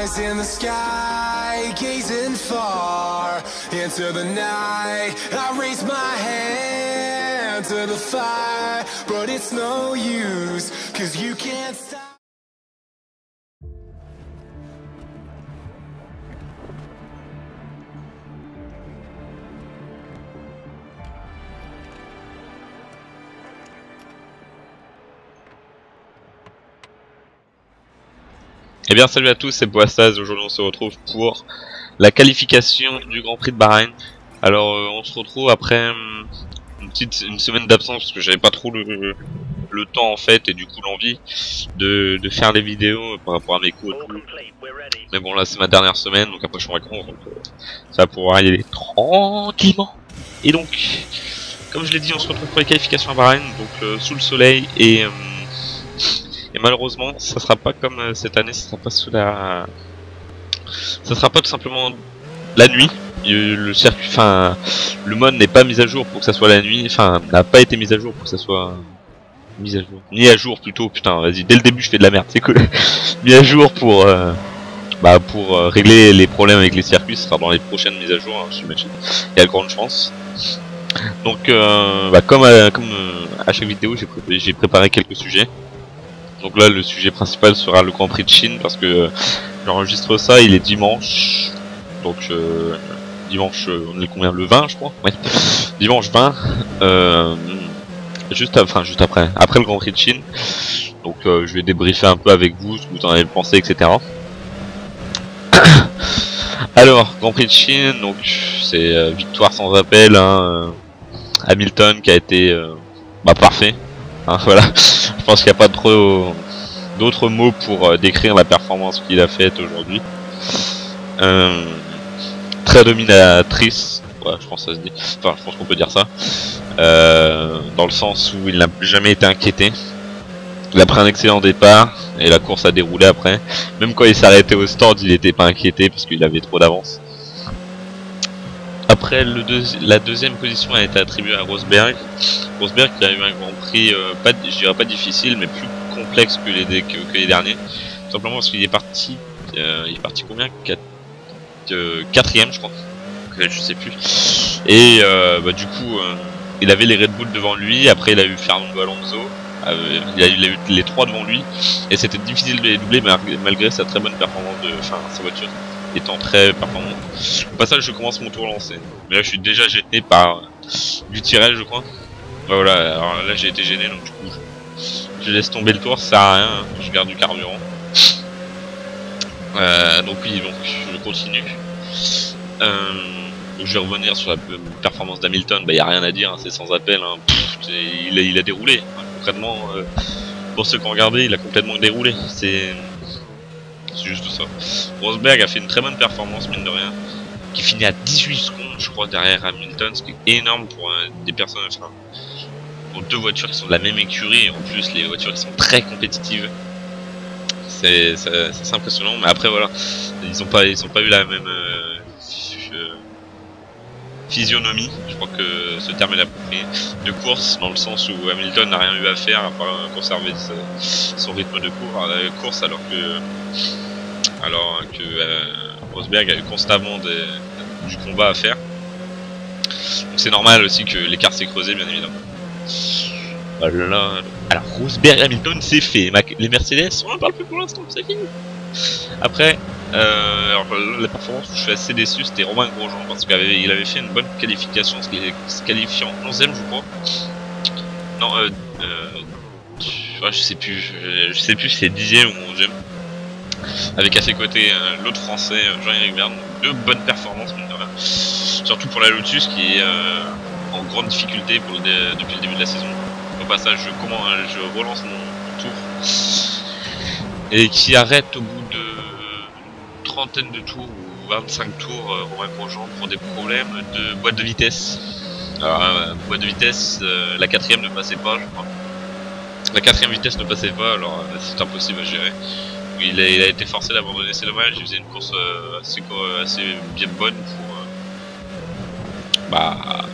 eyes in the sky, gazing far into the night. I raise my hand to the fire, but it's no use, 'cause you can't stop. Eh bien salut à tous, c'est Boastaz. Aujourd'hui on se retrouve pour la qualification du Grand Prix de Bahreïn. Alors on se retrouve après une semaine d'absence parce que j'avais pas trop le temps en fait et du coup l'envie de faire les vidéos par rapport à mes cours et tout. Mais bon là c'est ma dernière semaine donc après je suis en vacances donc ça va pouvoir y aller tranquillement. Et donc comme je l'ai dit on se retrouve pour les qualifications à Bahreïn donc sous le soleil et malheureusement, ça sera pas comme cette année, ça sera pas sous la, ça sera pas tout simplement la nuit. Le circuit, enfin, le mode n'est pas mis à jour pour que ça soit la nuit, enfin, n'a pas été mis à jour pour que ça soit mis à jour, mis à jour plutôt. Putain, vas-y, dès le début je fais de la merde, c'est cool. Mis à jour pour régler les problèmes avec les circuits, ce sera dans les prochaines mises à jour, hein, j'imagine. Il y a de grandes chances. Donc, comme à chaque vidéo, j'ai préparé quelques sujets. Donc là le sujet principal sera le Grand Prix de Chine parce que j'enregistre ça, il est dimanche. Donc dimanche, on est combien, le 20 je crois. Ouais. Dimanche 20 juste après le Grand Prix de Chine. Donc je vais débriefer un peu avec vous ce que vous en avez pensé, etc. Alors Grand Prix de Chine, donc c'est victoire sans appel, hein, Hamilton qui a été parfait. Hein, voilà, je pense qu'il n'y a pas trop d'autres mots pour décrire la performance qu'il a faite aujourd'hui. Très dominatrice, ouais, je pense que ça se dit. Enfin, je pense qu'on peut dire ça. Dans le sens où il n'a jamais été inquiété. Il a pris un excellent départ et la course a déroulé après. Même quand il s'arrêtait au stand, il n'était pas inquiété parce qu'il avait trop d'avance. Après la deuxième position a été attribuée à Rosberg. Rosberg qui a eu un Grand Prix, je dirais pas difficile, mais plus complexe que les derniers. Tout simplement parce qu'il est parti, combien, quatrième je crois. Je sais plus. Et du coup, il avait les Red Bull devant lui. Après, il a eu Fernando Alonso. Il a eu les trois devant lui. Et c'était difficile de les doubler malgré sa très bonne performance sa voiture étant très performante. Au passage, je commence mon tour lancé. Mais là, je suis déjà gêné par du tirage, je crois. Voilà, alors là, j'ai été gêné, donc du coup, je laisse tomber le tour, ça sert à rien, hein, je garde du carburant. Donc oui, donc je continue. Je vais revenir sur la performance d'Hamilton. Il n'y a rien à dire, hein, c'est sans appel. Hein. Il a déroulé. Hein, concrètement, pour ceux qui ont regardé, il a complètement déroulé. C'est juste ça. Rosberg a fait une très bonne performance, mine de rien, qui finit à 18 secondes, je crois, derrière Hamilton, ce qui est énorme pour des personnes, enfin, pour deux voitures qui sont de la même écurie, et en plus les voitures qui sont très compétitives. C'est impressionnant, mais après voilà, ils ont pas eu la même physionomie, je crois que ce terme est approprié, de course, dans le sens où Hamilton n'a rien eu à faire à part conserver son rythme de course, alors que Rosberg a eu constamment du combat à faire. Donc c'est normal aussi que l'écart s'est creusé, bien évidemment. Voilà. Alors Rosberg et Hamilton, c'est fait. Les Mercedes, on en parle plus pour l'instant, c'est fini. Après, alors, la performance où je suis assez déçu, c'était Romain Grosjean parce qu'il avait fait une bonne qualification, se qualifiant 11ème, je crois. Non, je sais plus si c'est 10ème ou 11ème. Avec à ses côtés l'autre français, Jean-Éric Vergne. Deux bonnes performances, mine de rien. Surtout pour la Lotus qui est en grande difficulté depuis le début de la saison. Au passage, je relance mon tour. Et qui arrête au bout de trentaine de tours ou 25 tours Romain Grosjean pour des problèmes de boîte de vitesse. Alors, boîte de vitesse, la quatrième ne passait pas, je crois. La quatrième vitesse ne passait pas, alors c'est impossible à gérer. Il a été forcé d'abandonner, c'est dommage. Il faisait une course assez bien bonne par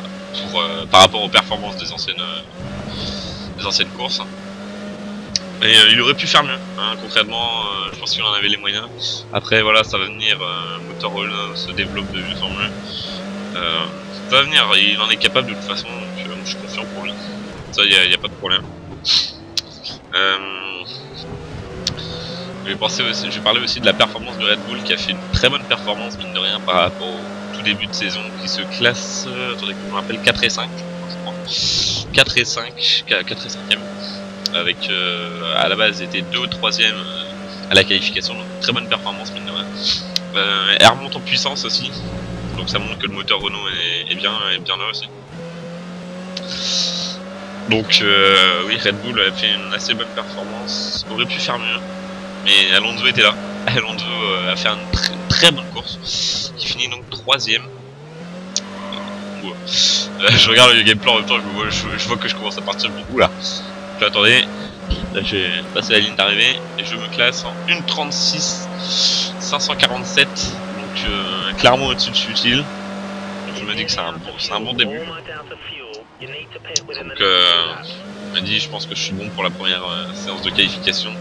rapport aux performances des anciennes courses. Et il aurait pu faire mieux, hein, concrètement, je pense qu'il en avait les moyens. Après voilà, ça va venir, moteur Renault se développe de mieux en mieux. Ça va venir, il en est capable de toute façon, donc je suis confiant pour lui. Ça, y a pas de problème. Je vais parler aussi de la performance de Red Bull qui a fait une très bonne performance, mine de rien, par rapport au tout début de saison, qui se classe, attendez que je me rappelle, 4 et 5, je crois. 4 et 5, 4 et 5ème. Avec à la base était 2 ou 3ème à la qualification, donc très bonne performance mine de rien. Elle remonte en puissance aussi, donc ça montre que le moteur Renault est bien là aussi. Donc oui, Red Bull a fait une assez bonne performance, aurait pu faire mieux, mais Alonso était là. Alonso a fait une très bonne course, qui finit donc 3ème. Je regarde le gameplay en même temps, je vois que je commence à partir du coup là. Donc, attendez, là j'ai passé la ligne d'arrivée et je me classe en 1:36 547, donc clairement au-dessus de Sutil. Donc je me dis que c'est un bon début. Donc je me dis, je pense que je suis bon pour la première séance de qualification.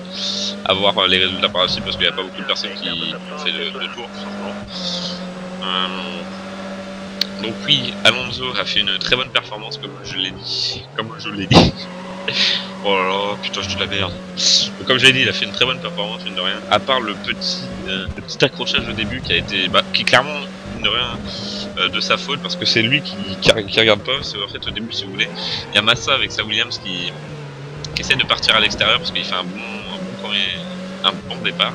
À voir les résultats par la suite parce qu'il n'y a pas beaucoup de personnes qui ont fait de tour tout simplement. Donc oui, Alonso a fait une très bonne performance comme je l'ai dit. Oh là là, putain je dis de la merde. Donc, comme je l'ai dit, il a fait une très bonne performance, mine de rien. À part le petit accrochage au début qui a été, qui est clairement, mine de rien, de sa faute parce que c'est lui qui regarde pas. C'est en fait au début, si vous voulez, il y a Massa avec sa Williams qui essaie de partir à l'extérieur parce qu'il fait un bon départ.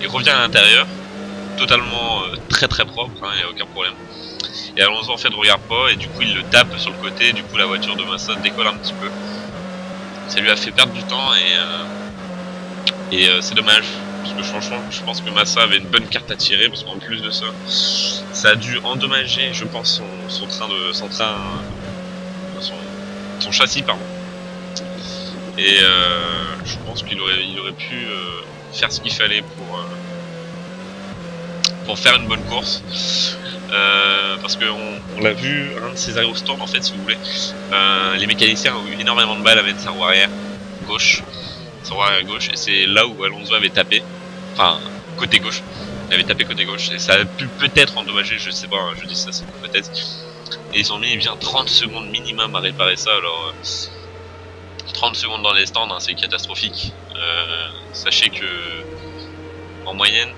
Il revient à l'intérieur, totalement très propre, hein, il n'y a aucun problème. Et Alonso en fait regarde pas et du coup il le tape sur le côté, du coup la voiture de Massa décolle un petit peu. Ça lui a fait perdre du temps et c'est dommage parce que franchement je pense que Massa avait une bonne carte à tirer parce qu'en plus de ça, ça a dû endommager je pense son châssis pardon. Et je pense qu'il aurait pu faire ce qu'il fallait pour faire une bonne course. Parce qu'on l'a vu, un de ces aérostands en fait si vous voulez, les mécaniciens ont eu énormément de mal à mettre sa roue arrière gauche, et c'est là où Alonso avait tapé, enfin côté gauche, il avait tapé côté gauche et ça a pu peut-être endommager, je sais pas, je dis ça c'est peut-être, et ils ont mis bien 30 secondes minimum à réparer ça. Alors 30 secondes dans les stands, hein, c'est catastrophique. Sachez que en moyenne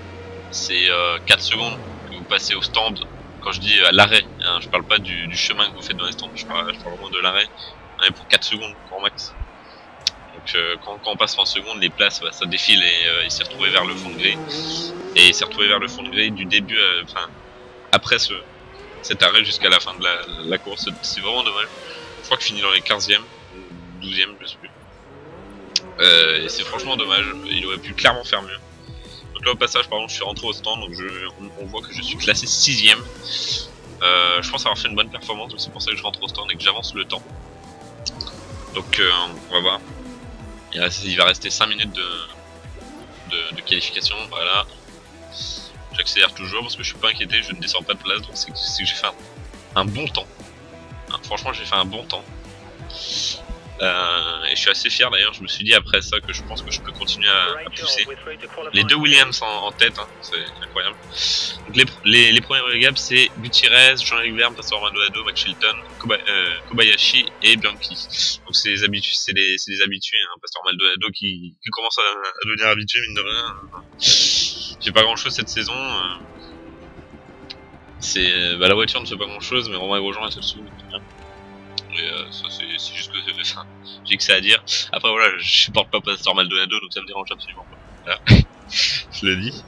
c'est 4 secondes que vous passez au stand. Quand je dis à l'arrêt, hein, je parle pas du chemin que vous faites dans les stands, je parle vraiment de l'arrêt. On est pour 4 secondes pour max. Donc quand on passe 30 secondes, les places ça défile et il s'est retrouvé vers le fond de grille. Et il s'est retrouvé vers le fond de grille du début, enfin après cet arrêt jusqu'à la fin de la course. C'est vraiment dommage. Je crois qu'il finit dans les 15e ou 12e, je sais plus. Et c'est franchement dommage, il aurait pu clairement faire mieux. Donc là au passage par exemple je suis rentré au stand, donc on voit que je suis classé 6ème. Je pense avoir fait une bonne performance, donc c'est pour ça que je rentre au stand et que j'avance le temps. Donc on va voir. Il va rester 5 minutes de qualification, voilà. J'accélère toujours parce que je suis pas inquiété, je ne descends pas de place, donc c'est que j'ai fait un bon temps. Hein, franchement j'ai fait un bon temps. Et je suis assez fier d'ailleurs, je me suis dit après ça que je pense que je peux continuer à pousser. Les deux Williams en tête, hein, c'est incroyable. Donc les premiers relégables c'est Gutiérrez, Jean-Luc Vergne, Pastor Maldonado, Max Chilton, Kobayashi et Bianchi. Donc c'est des habitués, hein, Pastor Maldonado qui commence à devenir habitué mine de rien. J'ai pas grand chose cette saison. La voiture ne fait pas grand chose, mais Romain Grosjean est au-dessus. Et ça c'est juste que j'ai que ça à dire. Après voilà, je supporte pas Pastor Maldonado donc ça me dérange absolument pas. Voilà. Je le dis.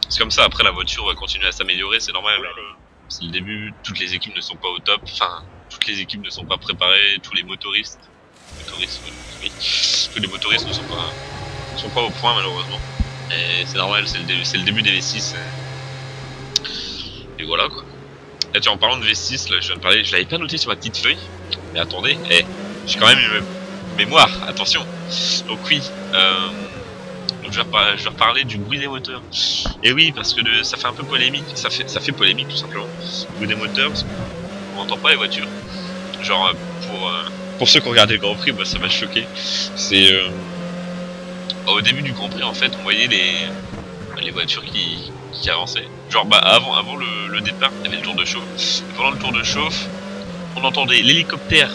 C'est comme ça, après la voiture va continuer à s'améliorer, c'est normal. C'est le début, toutes les équipes ne sont pas au top, enfin toutes les équipes ne sont pas préparées, tous les motoristes oui, tous les motoristes ne sont pas au point malheureusement. Et c'est normal, c'est le début des V6. Et voilà quoi. Là, tu en parlant de V6, là, je viens de parler, je l'avais pas noté sur ma petite feuille, mais attendez, j'ai quand même une mémoire, attention. Donc oui, donc je vais reparler du bruit des moteurs. Et oui, parce que ça fait un peu polémique, ça fait polémique tout simplement. Le bruit des moteurs, parce qu'on n'entend pas les voitures. Genre pour ceux qui ont regardé le Grand Prix, bah, ça m'a choqué. C'est au début du Grand Prix, en fait, on voyait les voitures qui avançaient. Genre, bah, avant le départ, il y avait le tour de chauffe. Et pendant le tour de chauffe, on entendait l'hélicoptère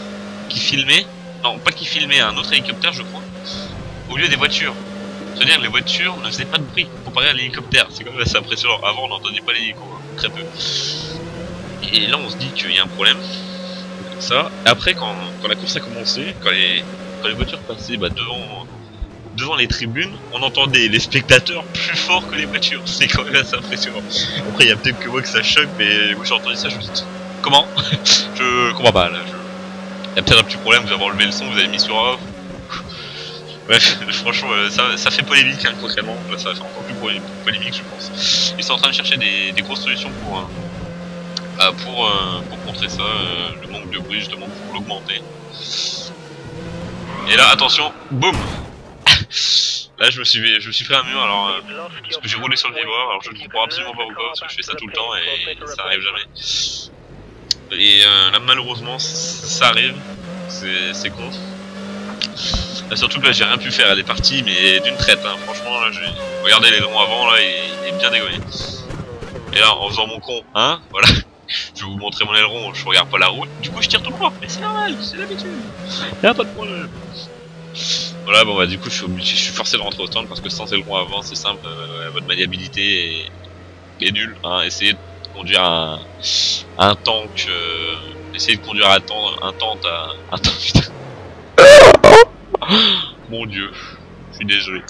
qui filmait. Non, pas qui filmait, un autre hélicoptère, je crois, au lieu des voitures. C'est-à-dire que les voitures ne faisaient pas de bruit comparé à l'hélicoptère. C'est quand même assez impressionnant. Avant, on n'entendait pas l'hélico, hein, très peu. Et là, on se dit qu'il y a un problème. Ça. Après, quand la course a commencé, quand les voitures passaient bah, devant les tribunes, on entendait les spectateurs plus fort que les voitures. C'est quand même assez impressionnant. Après, il y a peut-être que moi que ça choque, mais moi j'ai entendu ça, je me dis comment? Je comprends pas là. Il y a peut-être un petit problème, vous avez enlevé le son, vous avez mis sur off. Bref, franchement, ça fait polémique hein, concrètement. Là, ça va faire encore plus polémique, je pense. Ils sont en train de chercher des grosses solutions pour contrer ça, le manque de bruit justement, pour l'augmenter. Et là, attention, boum. Là, je me suis pris un mur, alors parce que j'ai roulé sur le vibreur, alors je ne comprends absolument pas pourquoi, parce que je fais ça tout le temps et ça arrive jamais. Et là, malheureusement, ça arrive, c'est con. Là, surtout que là, j'ai rien pu faire, elle est partie, mais d'une traite, hein. Franchement, là, regardez l'aileron avant, là, il est bien dégommé. Et là, en faisant mon con, hein, voilà. Je vais vous montrer mon aileron, je regarde pas la route, du coup je tire tout droit, mais c'est normal, c'est l'habitude. Y'a pas de problème. Voilà, bon bah du coup je suis forcé de rentrer au stand parce que sans aileron avant c'est simple, votre maniabilité est nulle. Hein. Essayez de conduire un tank, essayez de conduire un tank à... putain. Mon dieu, je suis désolé.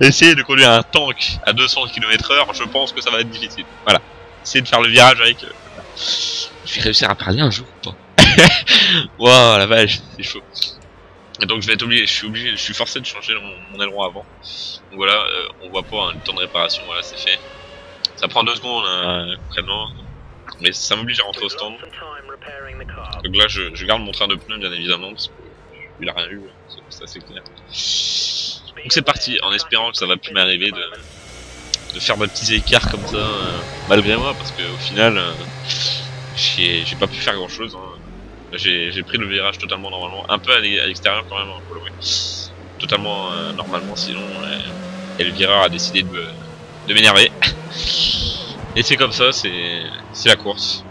Essayez de conduire un tank à 200 km/h, je pense que ça va être difficile. Voilà. Essayez de faire le virage avec... Je vais réussir à parler un jour ou pas? Waouh la vache, c'est chaud. Et donc je suis forcé de changer mon aileron avant. Donc voilà, on voit pas hein, le temps de réparation, voilà c'est fait. Ça prend 2 secondes concrètement. Mais ça m'oblige à rentrer au stand. Donc là je garde mon train de pneus bien évidemment parce que il a rien eu, ça c'est clair. Donc c'est parti, en espérant que ça va plus m'arriver de faire mes petits écarts comme ça, malgré moi, parce que au final, j'ai pas pu faire grand chose. Hein. J'ai pris le virage totalement normalement, un peu à l'extérieur quand même, hein, faut l'avouer. Totalement normalement, sinon, et le vireur a décidé de m'énerver. Et c'est comme ça, c'est la course.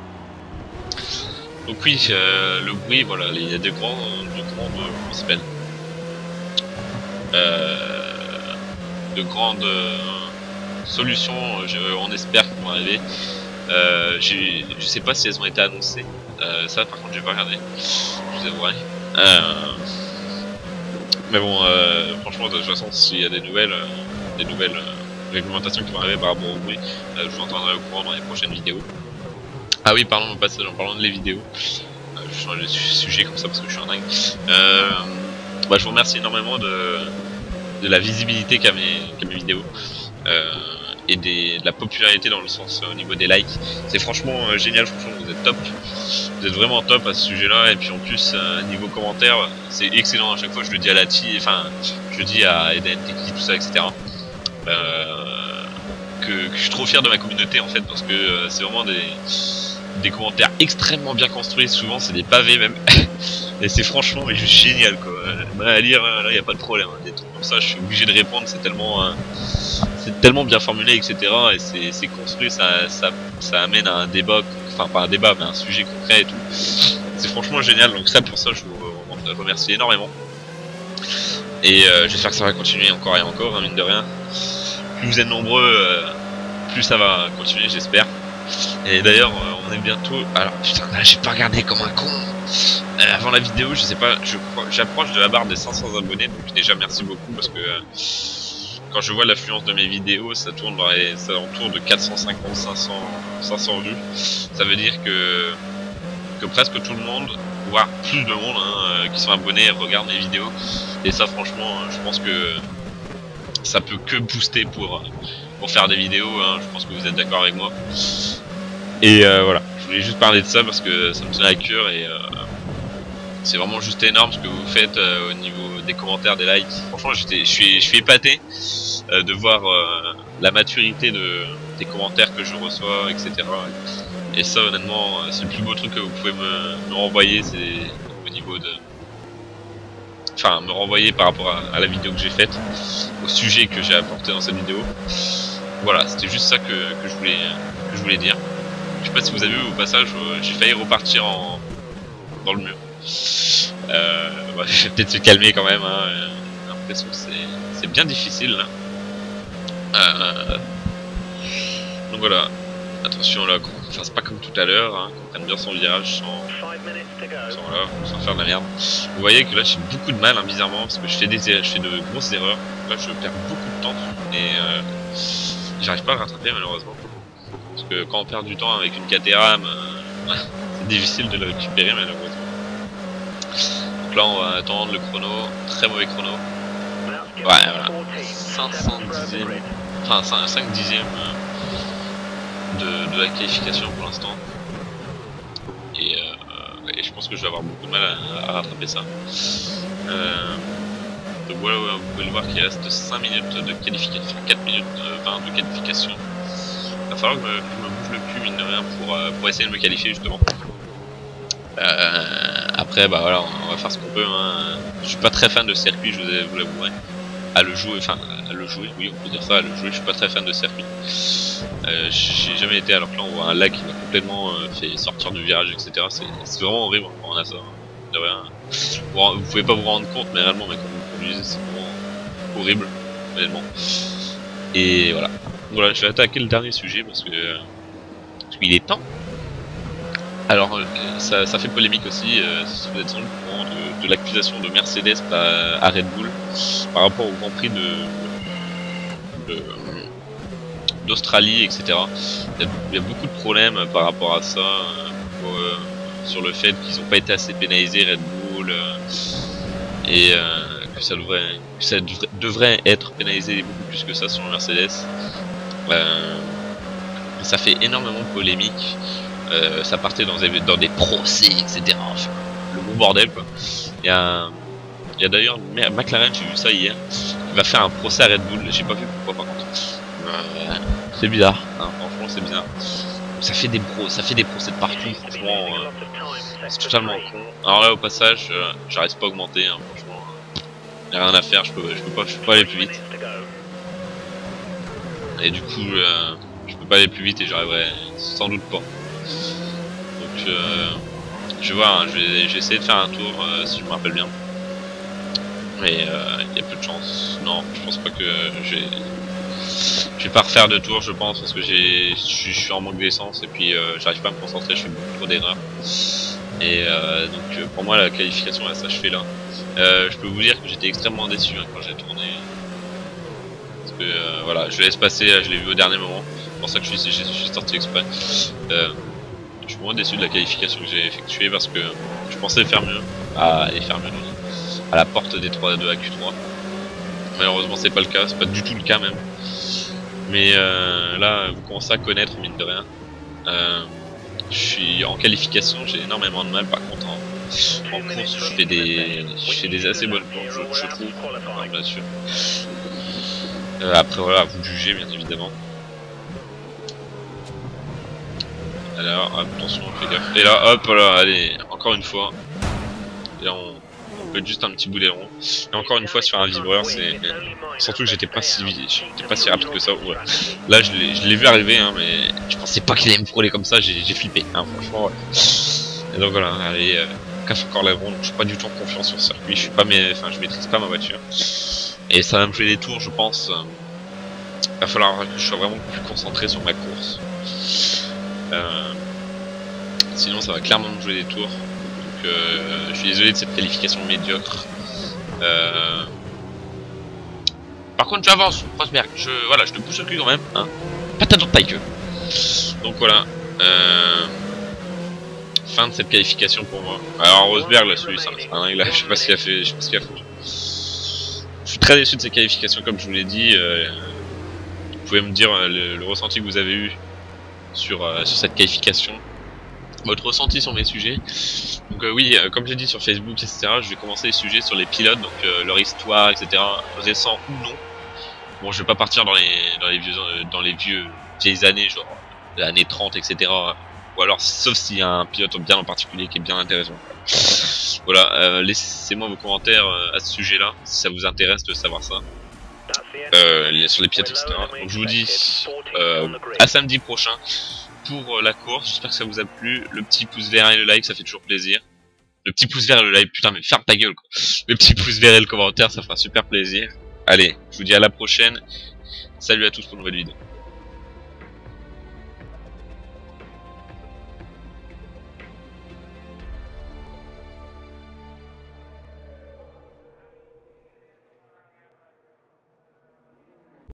Donc oui, le bruit, voilà, il y a de grandes, comment ça s'appelle, de grandes solutions, on espère qu'elles vont arriver. Je sais pas si elles ont été annoncées. Ça par contre j'ai pas regardé, je vous avouerai. Mais bon, franchement de toute façon s'il y a des nouvelles réglementations qui vont arriver par rapport au bruit, je vous en tiendrai au courant dans les prochaines vidéos. Ah oui, pardon, au passage, en parlant de les vidéos, je change de sujet comme ça parce que je suis un dingue. Bah, je vous remercie énormément de la visibilité qu'a mes vidéos. Et de la popularité dans le sens au niveau des likes. C'est franchement génial, franchement vous êtes top. Vous êtes vraiment top à ce sujet là. Et puis en plus niveau commentaires c'est excellent, à chaque fois je le dis à Lati, enfin je le dis à Eden, Teki, tout ça etc. Que je suis trop fier de ma communauté en fait, parce que c'est vraiment des commentaires extrêmement bien construits, souvent c'est des pavés même. Et c'est franchement mais juste génial quoi. À lire là y a pas de problème, hein. Des trucs comme ça je suis obligé de répondre, c'est tellement bien formulé etc. Et c'est construit, ça amène à un débat, enfin pas un débat mais un sujet concret et tout. C'est franchement génial, donc ça pour ça je vous remercie énormément. Et j'espère que ça va continuer encore et encore, hein, mine de rien. Plus vous êtes nombreux, plus ça va continuer, j'espère. Et d'ailleurs, on est bientôt... Alors, putain, là, j'ai pas regardé comme un con. Avant la vidéo, je sais pas, j'approche de la barre des 500 abonnés, donc déjà merci beaucoup, parce que quand je vois l'affluence de mes vidéos, ça tourne dans les alentours de 450, 500 vues. Ça veut dire que presque tout le monde, voire plus de monde, hein, qui sont abonnés, regardent mes vidéos. Et ça, franchement, je pense que ça peut que booster pour faire des vidéos, hein. Je pense que vous êtes d'accord avec moi. Et voilà, je voulais juste parler de ça parce que ça me tenait à cœur et c'est vraiment juste énorme ce que vous faites au niveau des commentaires, des likes. Franchement, je suis épaté de voir la maturité des commentaires que je reçois, etc. Et ça, honnêtement, c'est le plus beau truc que vous pouvez me renvoyer, c'est au niveau niveau de... Enfin, me renvoyer par rapport à la vidéo que j'ai faite, au sujet que j'ai apporté dans cette vidéo. Voilà, c'était juste ça que je voulais dire. Je sais pas si vous avez vu au passage, j'ai failli repartir dans le mur. Bah, je vais peut-être se calmer quand même, hein. J'ai l'impression que c'est bien difficile là. Donc voilà, attention là, qu'on fasse pas comme tout à l'heure, hein, qu'on prenne bien son virage sans faire de la merde. Vous voyez que là j'ai beaucoup de mal, hein, bizarrement, parce que je fais de grosses erreurs. Là je perds beaucoup de temps et j'arrive pas à le rattraper malheureusement. Parce que quand on perd du temps avec une KTRAM, c'est difficile de le récupérer malheureusement. Donc là on va attendre le chrono, très mauvais chrono. Ouais voilà, 510ème, enfin 5 dixièmes de la qualification pour l'instant. Et je pense que je vais avoir beaucoup de mal à rattraper ça. Donc voilà, vous pouvez le voir qu'il reste 5 minutes de qualification, 4 minutes de qualification. Il va falloir que je me bouge le cul mine de rien pour essayer de me qualifier justement. Après bah voilà, on va faire ce qu'on peut, hein. Je suis pas très fan de circuit, je vous l'avouerai. À le jouer, oui on peut dire ça, à le jouer, je suis pas très fan de circuit. J'ai jamais été, alors que là on voit un lac qui m'a complètement fait sortir du virage, etc. C'est vraiment horrible quand on a ça, de rien. Vous pouvez pas vous rendre compte, mais réellement, mais quand vous conduisez, c'est vraiment horrible, réellement. Et voilà. Voilà, je vais attaquer le dernier sujet parce qu'il est temps. Alors, ça fait polémique aussi, si vous êtes sans doute au courant de l'accusation de Mercedes à Red Bull par rapport au Grand Prix d'Australie, etc. Il y a beaucoup de problèmes par rapport à ça, sur le fait qu'ils n'ont pas été assez pénalisés, Red Bull, et que ça devrait être pénalisé beaucoup plus que ça sur le Mercedes. Ça fait énormément de polémiques. Ça partait dans des procès, etc. Enfin, le gros bordel quoi. Il y a d'ailleurs McLaren, j'ai vu ça hier, il va faire un procès à Red Bull. J'ai pas vu pourquoi par contre. C'est bizarre, hein, franchement c'est bizarre. Ça fait des procès de partout, franchement. C'est totalement con. Alors là au passage, j'arrive pas à augmenter, hein, franchement. Y'a rien à faire, je peux pas aller plus vite. Et du coup, je peux pas aller plus vite et j'arriverai sans doute pas. Donc je vais voir, hein, je vais essayer de faire un tour si je me rappelle bien. Mais il y a peu de chance. Non, je pense pas que je vais pas refaire de tour, je pense, parce que je suis en manque d'essence et puis j'arrive pas à me concentrer, je fais beaucoup trop d'erreurs. Et donc pour moi la qualification va s'achever là. Je peux vous dire que j'étais extrêmement déçu hein, quand j'ai tourné. Parce que voilà, je laisse passer, je l'ai vu au dernier moment. C'est pour ça que je suis sorti exprès. Je suis vraiment déçu de la qualification que j'ai effectuée parce que je pensais faire mieux, à la porte des 3 de AQ3. Malheureusement c'est pas le cas, c'est pas du tout le cas même. Mais là vous commencez à connaître mine de rien. Je suis en qualification, j'ai énormément de mal par contre en course, je fais des assez bonnes courses, je trouve, bien sûr. Après voilà, vous jugez bien évidemment. Alors attention, fais gaffe. Et là hop là, allez, encore une fois. Et là on peut être juste un petit bout d'aileron. Et encore une fois sur un vibreur, c'est surtout que j'étais pas si rapide que ça. Ouais. Là je l'ai vu arriver hein, mais je pensais pas qu'il allait me frôler comme ça, j'ai flippé hein, franchement. Ouais. Et donc voilà, allez, casse encore l'aileron, je suis pas du tout en confiance sur ce circuit, je maîtrise pas ma voiture. Et ça va me jouer des tours je pense. Il va falloir que je sois vraiment plus concentré sur ma course. Sinon ça va clairement me jouer des tours. Donc je suis désolé de cette qualification médiocre. Par contre tu avances, Rosberg, je te pousse au cul quand même, hein. Patate dans ta gueule. Donc voilà. Fin de cette qualification pour moi. Alors Rosberg là, celui c'est un dingue là, je sais pas ce qu'il a fait, je suis très déçu de cette qualification comme je vous l'ai dit. Vous pouvez me dire le ressenti que vous avez eu sur cette qualification, votre ressenti sur mes sujets. Donc oui, comme j'ai dit sur Facebook, etc., je vais commencer les sujets sur les pilotes, donc leur histoire, etc., récents ou non. Bon, je vais pas partir dans les vieilles années, genre l'année 30, etc. Ou alors, sauf s'il y a un pilote bien en particulier qui est bien intéressant. Voilà, laissez-moi vos commentaires à ce sujet-là, si ça vous intéresse de savoir ça. Sur les pilotes, etc. Donc je vous dis à samedi prochain pour la course. J'espère que ça vous a plu. Le petit pouce vert et le like, ça fait toujours plaisir. Le petit pouce vert et le like, putain mais ferme ta gueule quoi. Le petit pouce vert et le commentaire, ça fera super plaisir. Allez, je vous dis à la prochaine. Salut à tous pour une nouvelle vidéo.